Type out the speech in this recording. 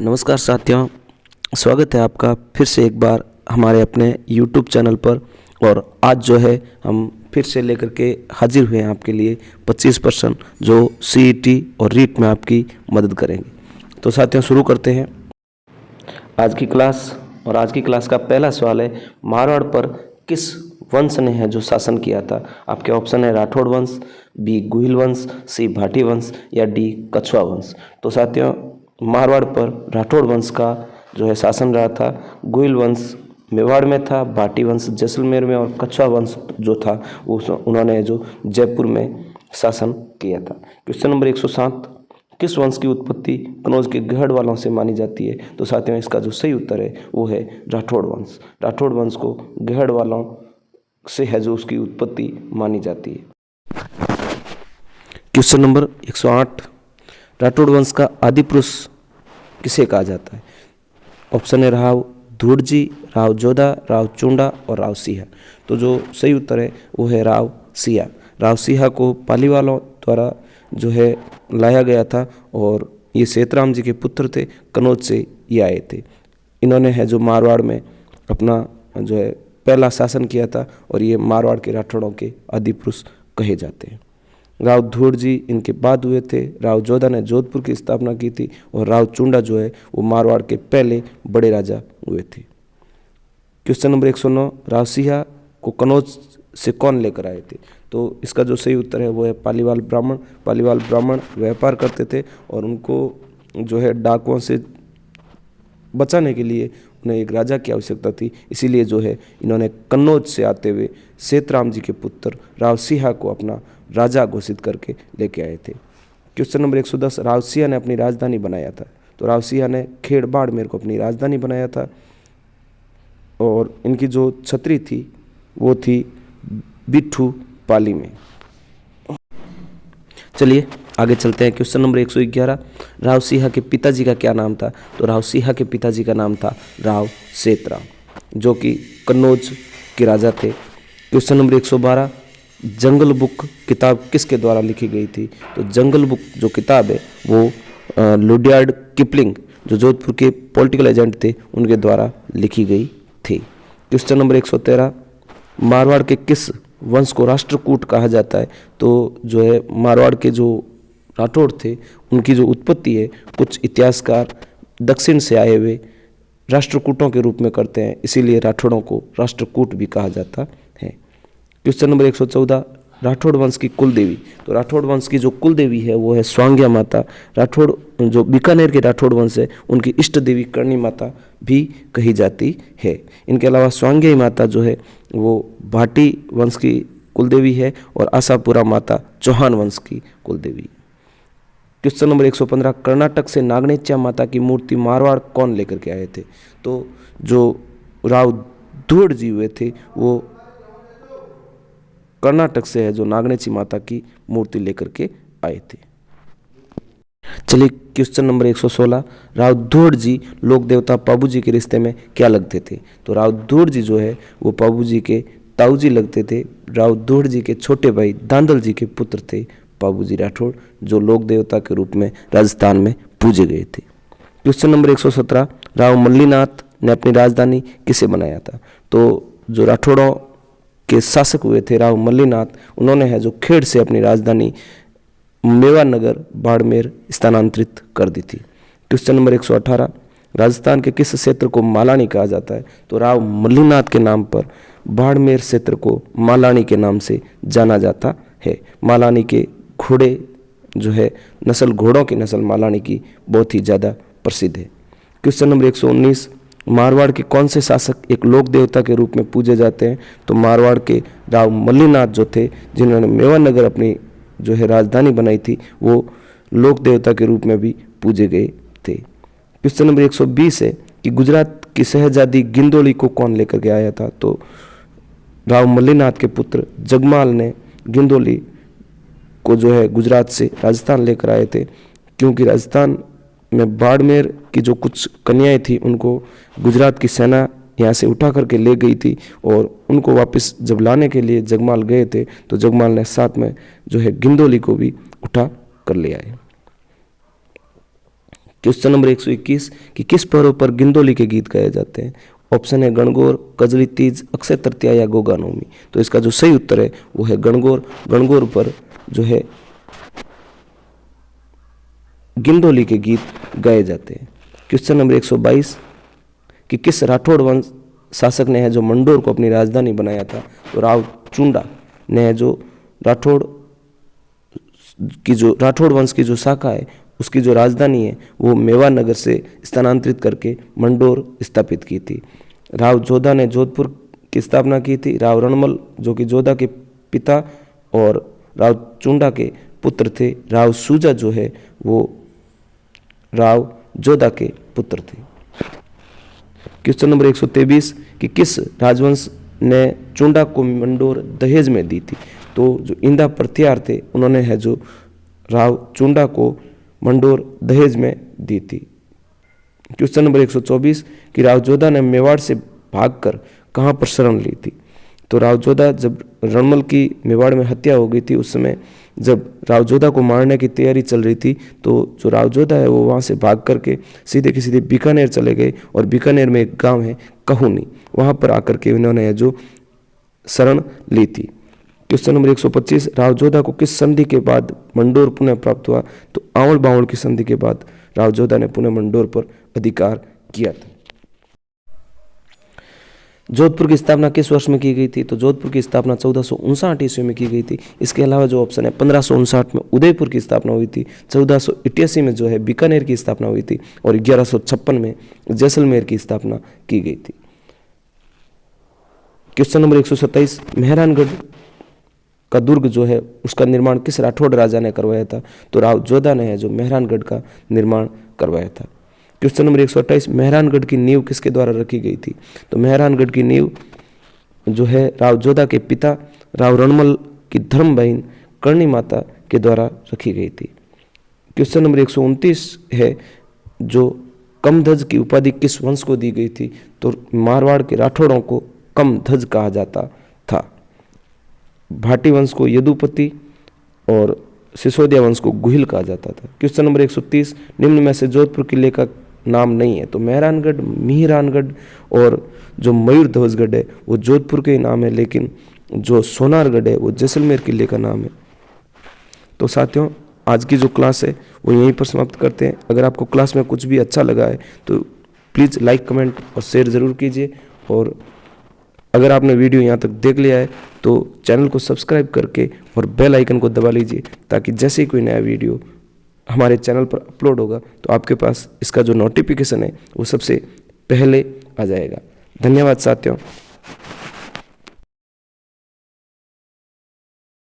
नमस्कार साथियों, स्वागत है आपका फिर से एक बार हमारे अपने YouTube चैनल पर। और आज जो है हम फिर से लेकर के हाजिर हुए हैं आपके लिए 25% जो CET और रीट में आपकी मदद करेंगे। तो साथियों शुरू करते हैं आज की क्लास। और आज की क्लास का पहला सवाल है, मारवाड़ पर किस वंश ने है जो शासन किया था। आपके ऑप्शन है राठौड़ वंश, बी गुहिल वंश, सी भाटी वंश या डी कछुआ वंश। तो साथियों मारवाड़ पर राठौड़ वंश का जो है शासन रहा था। गुहिल वंश मेवाड़ में था, भाटी वंश जैसलमेर में और कछुआ वंश जो था वो उन्होंने जो जयपुर में शासन किया था। क्वेश्चन नंबर 107, किस वंश की उत्पत्ति कनौज के गहड़ वालों से मानी जाती है। तो साथियों इसका जो सही उत्तर है वो है राठौड़ वंश। राठौड़ वंश को गहड़ वालों से है जो उसकी उत्पत्ति मानी जाती है। क्वेश्चन नंबर 108, राठौड़ वंश का आदि पुरुष किसे कहा जाता है। ऑप्शन है राव धूड़जी, राव जोधा, राव चुंडा और राव सिंहा। तो जो सही उत्तर है वो है राव सिंहा। राव सिंहा को पाली वालों द्वारा जो है लाया गया था और ये सेतराम जी के पुत्र थे, कनौज से ये आए थे। इन्होंने है जो मारवाड़ में अपना जो है पहला शासन किया था और ये मारवाड़ के राठौड़ों के आदि पुरुष कहे जाते हैं। राव धूड़ जी इनके बाद हुए थे। राव जोधा ने जोधपुर की स्थापना की थी और राव चुंडा जो है वो मारवाड़ के पहले बड़े राजा हुए थे। क्वेश्चन नंबर 109, राव सिंहा को कनौज से कौन लेकर आए थे। तो इसका जो सही उत्तर है वो है पालीवाल ब्राह्मण। पालीवाल ब्राह्मण व्यापार करते थे और उनको जो है डाकुओं से बचाने के लिए उन्हें एक राजा की आवश्यकता थी, इसीलिए जो है इन्होंने कन्नौज से आते हुए सेतराम जी के पुत्र राव सिंहा को अपना राजा घोषित करके लेके आए थे। क्वेश्चन नंबर 110, राव सिंहा ने अपनी राजधानी बनाया था। तो राव सिंहा ने खेड़ बाड़मेर को अपनी राजधानी बनाया था और इनकी जो छतरी थी वो थी बिट्ठू पाली में। चलिए आगे चलते हैं। क्वेश्चन नंबर 111, राव सिंहा के पिताजी का क्या नाम था। तो राव सिंहा के पिताजी का नाम था राव सेतराम, जो कि कन्नौज के राजा थे। क्वेश्चन नंबर 112, जंगल बुक किताब किसके द्वारा लिखी गई थी। तो जंगल बुक जो किताब है वो लुडियार्ड किपलिंग जो जोधपुर के पॉलिटिकल एजेंट थे उनके द्वारा लिखी गई थी। क्वेश्चन नंबर 113, मारवाड़ के किस वंश को राष्ट्रकूट कहा जाता है। तो जो है मारवाड़ के जो राठौड़ थे उनकी जो उत्पत्ति है कुछ इतिहासकार दक्षिण से आए हुए राष्ट्रकूटों के रूप में करते हैं, इसीलिए राठौड़ों को राष्ट्रकूट भी कहा जाता है। क्वेश्चन नंबर 114, राठौड़ वंश की कुल देवी। तो राठौड़ वंश की जो कुल देवी है वो है स्वांग्या माता। राठौड़ जो बीकानेर के राठौड़ वंश है उनकी इष्ट देवी करणी माता भी कही जाती है। इनके अलावा स्वांग्या माता जो है वो भाटी वंश की कुल देवी है और आशापुरा माता चौहान वंश की कुल देवी। क्वेश्चन नंबर 115, कर्नाटक से नागनेच्या माता की मूर्ति मारवाड़ कौन लेकर के आए थे। तो जो राव धूड़ जी हुए थे वो कर्नाटक से है जो नागनेची माता की मूर्ति लेकर के आए थे। चलिए क्वेश्चन नंबर 116, राव धूड़ जी लोक देवता पाबू जी के रिश्ते में क्या लगते थे। तो राव धूड़ जी जो है वो पाबू जी के ताऊ जी लगते थे। राव धूड़ जी के छोटे भाई दांदल जी के पुत्र थे पाबू जी राठौड़, जो लोक देवता के रूप में राजस्थान में पूजे गए थे। क्वेश्चन नंबर 117, राव मल्लीनाथ ने अपनी राजधानी किसे बनाया था। तो जो राठौड़ों के शासक हुए थे राव मल्लीनाथ, उन्होंने है जो खेड़ से अपनी राजधानी मेवानगर बाड़मेर स्थानांतरित कर दी थी। क्वेश्चन नंबर 118, राजस्थान के किस क्षेत्र को मालानी कहा जाता है। तो राव मल्लीनाथ के नाम पर बाड़मेर क्षेत्र को मालानी के नाम से जाना जाता है। मालानी के घोड़े जो है नस्ल, घोड़ों की नस्ल मालानी की बहुत ही ज़्यादा प्रसिद्ध है। क्वेश्चन नंबर 119, मारवाड़ के कौन से शासक एक लोक देवता के रूप में पूजे जाते हैं। तो मारवाड़ के राव मल्लीनाथ जो थे जिन्होंने मेवानगर अपनी जो है राजधानी बनाई थी वो लोक देवता के रूप में भी पूजे गए थे। क्वेश्चन नंबर 120 है कि गुजरात की शहजादी गिंदोली को कौन लेकर के आया था। तो राव मल्लीनाथ के पुत्र जगमाल ने गिंदोली को जो है गुजरात से राजस्थान लेकर आए थे, क्योंकि राजस्थान में बाड़मेर की जो कुछ कन्याएं थी उनको गुजरात की सेना यहाँ से उठा करके ले गई थी और उनको वापस जब लाने के लिए जगमाल गए थे तो जगमाल ने साथ में जो है गिंदोली को भी उठा कर ले आए। क्वेश्चन नंबर 121 कि किस पर्व पर गिंदोली के गीत गाए जाते हैं। ऑप्शन है गणगौर, कजली तीज, अक्षय तृतीया या गोगा नवमी। तो इसका जो सही उत्तर है वो है गणगौर। गणगौर पर जो है गिंदोली के गीत गाए जाते हैं। क्वेश्चन नंबर 122 कि किस राठौड़ वंश शासक ने है जो मंडोर को अपनी राजधानी बनाया था। तो राव चुंडा ने है जो राठौड़ वंश की जो शाखा है उसकी जो राजधानी है वो मेवाड़ नगर से स्थानांतरित करके मंडोर स्थापित की थी। राव जोधा ने जोधपुर की स्थापना की थी। राव रणमल जो कि जोधा के पिता और राव चुंडा के पुत्र थे। राव सूजा जो है वो राव जोधा के पुत्र थे। क्वेश्चन नंबर 123 कि किस राजवंश ने चुंडा को मंडोर दहेज में दी थी। तो जो इंदा प्रत्यार थे उन्होंने है जो राव चुंडा को मंडोर दहेज में दी थी। क्वेश्चन नंबर 124 कि राव जोधा ने मेवाड़ से भागकर कहाँ पर शरण ली थी। तो राव जोधा जब रणमल की मेवाड़ में हत्या हो गई थी उस समय जब राव जोधा को मारने की तैयारी चल रही थी तो जो राव जोधा है वो वहाँ से भाग करके सीधे के सीधे बीकानेर चले गए और बीकानेर में एक गांव है कहूनी, वहाँ पर आकर के उन्होंने जो शरण ली थी। क्वेश्चन नंबर 125 राव जोधा को किस संधि के बाद मंडोर पुनः प्राप्त हुआ। तो आवड़ बावड़ की संधि के बाद राव जोधा ने पुनः मंडोर पर अधिकार किया था। जोधपुर की स्थापना किस वर्ष में की गई थी। तो जोधपुर की स्थापना 1459 ईस्वी में की गई थी। इसके अलावा जो ऑप्शन है 1559 में उदयपुर की स्थापना हुई थी, 1488 में जो है बीकानेर की स्थापना हुई थी और 1156 में जैसलमेर की स्थापना की गई थी। क्वेश्चन नंबर 127 मेहरानगढ़ का दुर्ग जो है उसका निर्माण किस राठौड़ राजा ने करवाया था। तो राव जोधा ने है जो मेहरानगढ़ का निर्माण करवाया था। क्वेश्चन नंबर 128 मेहरानगढ़ की नींव किसके द्वारा रखी गई थी। तो मेहरानगढ़ की नींव जो है राव जोधा के पिता राव रणमल की धर्म बहन करणी माता के द्वारा रखी गई थी। क्वेश्चन नंबर 129 है जो कमध्वज की उपाधि किस वंश को दी गई थी। तो मारवाड़ के राठौड़ों को कमध्वज कहा जाता था। भाटी वंश को यदुपति और सिसोदिया वंश को गुहिल कहा जाता था। क्वेश्चन नंबर 130 निम्न में से जोधपुर किले का नाम नहीं है। तो मेहरानगढ़, मिहिरानगढ़ और जो मयूर ध्वजगढ़ है वो जोधपुर के नाम है, लेकिन जो सोनारगढ़ है वो जैसलमेर किले का नाम है। तो साथियों आज की जो क्लास है वो यहीं पर समाप्त करते हैं। अगर आपको क्लास में कुछ भी अच्छा लगा है तो प्लीज़ लाइक, कमेंट और शेयर ज़रूर कीजिए। और अगर आपने वीडियो यहाँ तक देख लिया है तो चैनल को सब्सक्राइब करके और बेल आइकन को दबा लीजिए ताकि जैसे ही कोई नया वीडियो हमारे चैनल पर अपलोड होगा तो आपके पास इसका जो नोटिफिकेशन है वो सबसे पहले आ जाएगा। धन्यवाद साथियों।